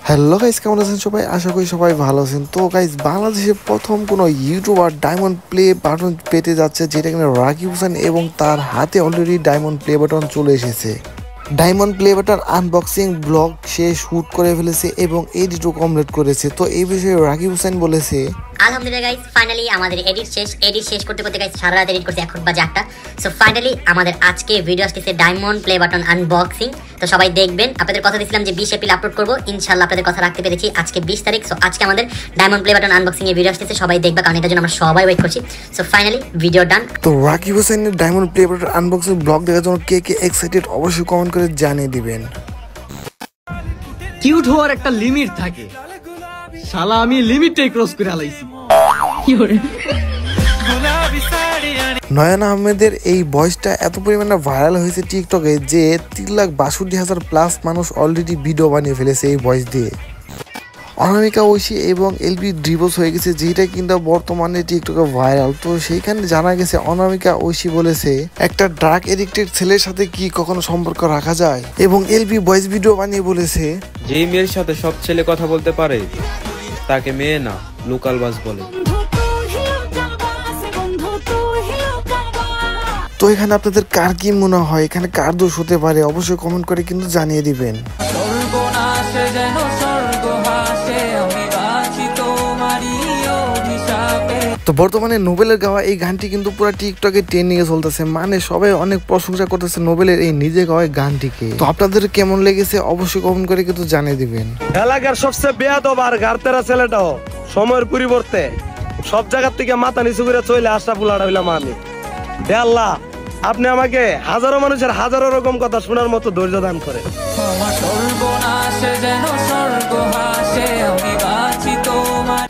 Hello guys, কেমন আছেন সবাই? আশা করি সবাই ভালো আছেন। তো গাইস, বাংলাদেশে প্রথম কোনো ইউটিউবার ডায়মন্ড প্লে বাটন পেতে যাচ্ছে, যেটা কিনা রাকিব হোসেন, এবং তার হাতে অলরেডি ডায়মন্ড প্লে বাটন চলে এসেছে। Diamond play button unboxing vlog সে শুট করে ফেলেছে এবং এডিটও কমপ্লিট করেছে। তো এই বিষয়ে রাকিব হোসেন বলেছে, আলহামদুলিল্লাহ গাইস, ফাইনালি আমাদের এডিট শেষ করতে গাইস সারা রাত এডিট করতে এখন বাজে 8টা। সো ফাইনালি আমাদের আজকে ভিডিও আসতেছে ডায়মন্ড প্লে বাটন আনবক্সিং। তো সবাই দেখবেন, আপনাদের কথা দিয়েছিলাম যে 20 এপ্রিল আপলোড করব, ইনশাআল্লাহ আপনাদের কথা রাখতে পেরেছি। আজকে 20 তারিখ। সো আজকে আমাদের ডায়মন্ড প্লে বাটন আনবক্সিং এর ভিডিও আসতেছে, সবাই দেখবা, কারণ এটার জন্য আমরা সবাই ওয়েট করছি। সো ফাইনালি ভিডিও ডান। তো রাকিব হোসেনের diamond play button unboxing blog দেখার জন্য কে কে এক্সাইটেড অবশ্যই কমেন্ট করে জানিয়ে দিবেন। কিউট হওয়ার একটা লিমিট থাকে, শালা আমি লিমিটটাই ক্রস করে আলাইছি। নয়ন আহমেদের এই ভয়েসটা এত পরিমাণে ভাইরাল হয়েছে টিকটকে যে 3,62,000 প্লাস মানুষ অলরেডি ভিডিও বানিয়ে ফেলেছে এই ভয়েস দিয়ে। অনামিকা ঐশী এবং এলবি ডিভোর্স হয়ে গেছে, যেটা কিন্তু বর্তমানে টিকটকে ভাইরাল। তো সেইখানে জানা গেছে অনামিকা ঐশী বলেছে, একটা ড্রাগ এডিক্টেড ছেলের সাথে কি কখনো সম্পর্ক রাখা যায়, এবং এলবি ভয়েস ভিডিও বানিয়ে বলেছে, যেই মেয়ের সাথে সব ছেলে কথা বলতে পারে তাকে মেয়ে না, লোকাল বাস বলে। তো এখানে আপনাদের কার কি মনে হয়, এখানে কার দোষ হতে পারে অবশ্যই কমেন্ট করে কিন্তু জানিয়ে দিবেন। তো বর্তমানে নোবেলের গাওয়া এই গানটি কিন্তু পুরো টিকটকে ট্রেন্ডিংয়ে চলতেছে, মানে সবাই অনেক প্রশংসা করতেছে নোবেলের এই নিজে গাওয়া গানটিকে। তো আপনাদের কেমন লেগেছে অবশ্যই কমেন্ট করে কিন্তু জানিয়ে দিবেন। এলাকার সবচেয়ে বেয়াদব আর গারতেরা ছেলেটাও সময়ের পরিবর্তে সব জায়গার থেকে মাথা নিচু করে চলে আসা পুলাটা হইলাম আমি। হে আল্লাহ, আপনি আমাকে হাজারো মানুষের হাজারো রকম কথা শোনার মতো ধৈর্য দান করে।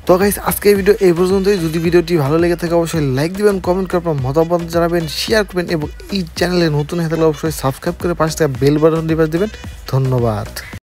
তো গাইস, আজকের ভিডিও এই পর্যন্তই। যদি ভিডিওটি ভালো লেগে থাকে অবশ্যই লাইক দিবেন, কমেন্ট করে আপনার মতামত জানাবেন, শেয়ার করবেন, এবং এই চ্যানেলে নতুন হয়ে থাকলে অবশ্যই সাবস্ক্রাইব করে পাশে থাকা বেল বাটন টিপে দিবেন। ধন্যবাদ।